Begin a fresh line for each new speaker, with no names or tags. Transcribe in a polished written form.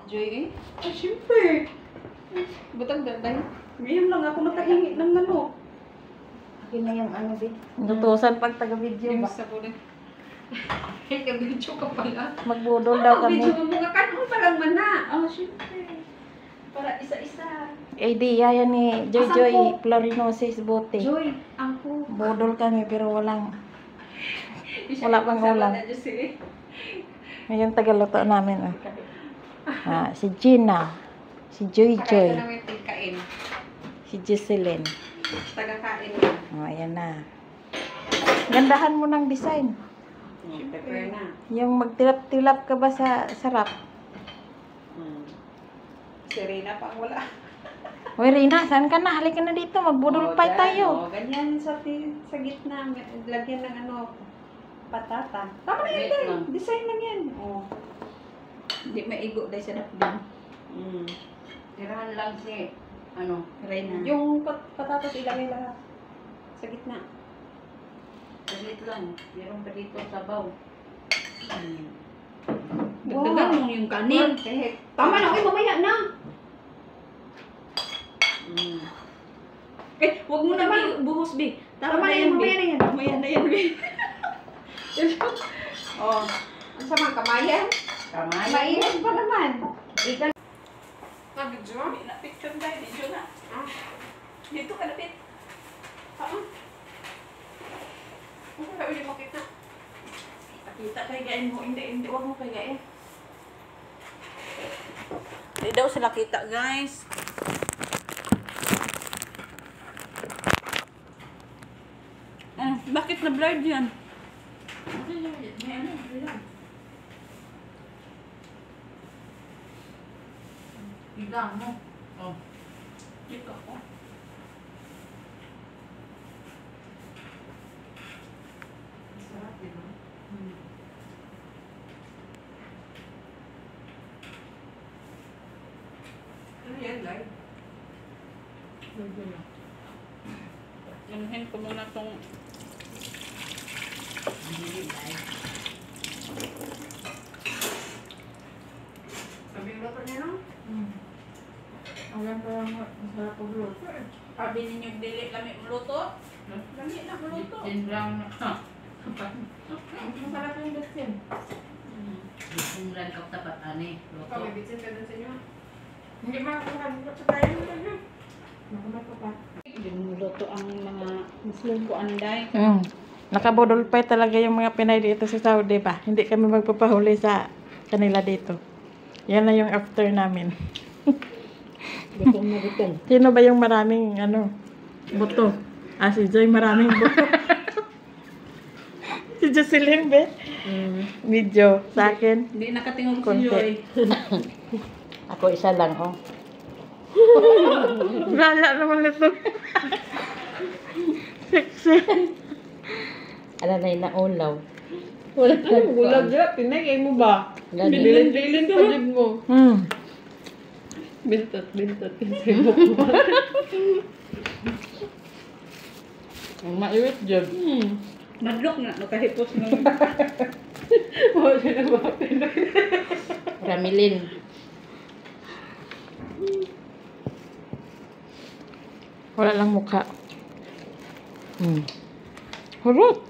Joy,
Ah, siyempre.
butang daday.
Ngayon lang ako nakahingi ng ano.
Akin na yung ano, Bi.
Nutusan pag taga-video
Yung
ba?
sabon. Kabidyo ka pala.
Magbudol daw kami.
Medyo mo nga kanon parang mana. Oh, siyempre. Para isa-isa.
Idea yan ni Joy
Asan
Joy
po?
Florinosis bote.
Joy, angko.
Budol kami pero walang. Wala pang ulam. Ngayon tagaluto namin. Si Gina. Si Joy Joy.
Kaya namin tingkain.
Si Jocelyn.
Taga-kain na.
Ayan na. Gandahan mo ng design.
Prepare na.
Yung magtilap-tilap ka ba sa sarap?
Si Rina pang wala.
Hoy Rina, saan ka na? Halika na dito. Magbudol pa tayo.
Ganyan sa gitna. Lagyan ng ano, patata. Tama na yan,
Wait
Day.
lang.
Design lang yan. Oh. Hindi maigo, Day, sa napdin.
Tirahan lang si, ano, Reyna.
Yung patatas ilagay lahat. Sa gitna.
Saglit lang. Meron pa dito sabaw.
Dagdagan mo yung kanin. Tama na, okay, mamaya na. Eh, wag mo na buhos, Bi. Tama na yan, mamaya na yan. Mamaya na yan, Bi. Oh, ang sama, kamayan?
Kamay.
Mainit pa naman.
Ikan.
Video?
Picture tayo, video na. Dito ka lapit. Ano ka ulit makita? Kita kaygain mo. Hindi, wag mo kaygain. Hindi daw sila kita, guys. Bakit na blurred yan?
Ikan mo. Oh.
Dito ako.
Sarap, diba?
Ano yan, live? Anuhin ko muna tong
Hindi live.
sabi yung luto niya, no?
Alam ko lang, masarap po bro.
Sabi ninyo, dili lamig muluto. Lamig na muluto.
Bitin lang.
Masarap yung bitsin.
Bitin lang ka tapat, ani.
Ikaw, may bitsin ka dun sa inyo.
Hindi ba ako nagluto sa tayo nito? Nakumat ko pa.
Luto ang mga Muslim ko, Anday.
Nakabudol pa talaga yung mga Pinay dito sa Saudi ba? Hindi kami magpapahuli sa kanila dito. Yan na yung after namin.
Gutom na gutom.
Sino ba yung maraming buto? Si Joy maraming buto. Si Jocelyn be? Video sa akin.
Hindi nakatingog si
Konti.
Joy.
Ako isa lang, oh.
Wala naman ito. Sexy.
Ala na yung naulaw.
Wala na, gulag na. Pinagay mo ba? Bilin pa din mo. Bintot.
Ang maiwit dyan.
Madlok na, nakahipos na. Wala na ba?
Ramilin.
Wala lang mukha. Hurot.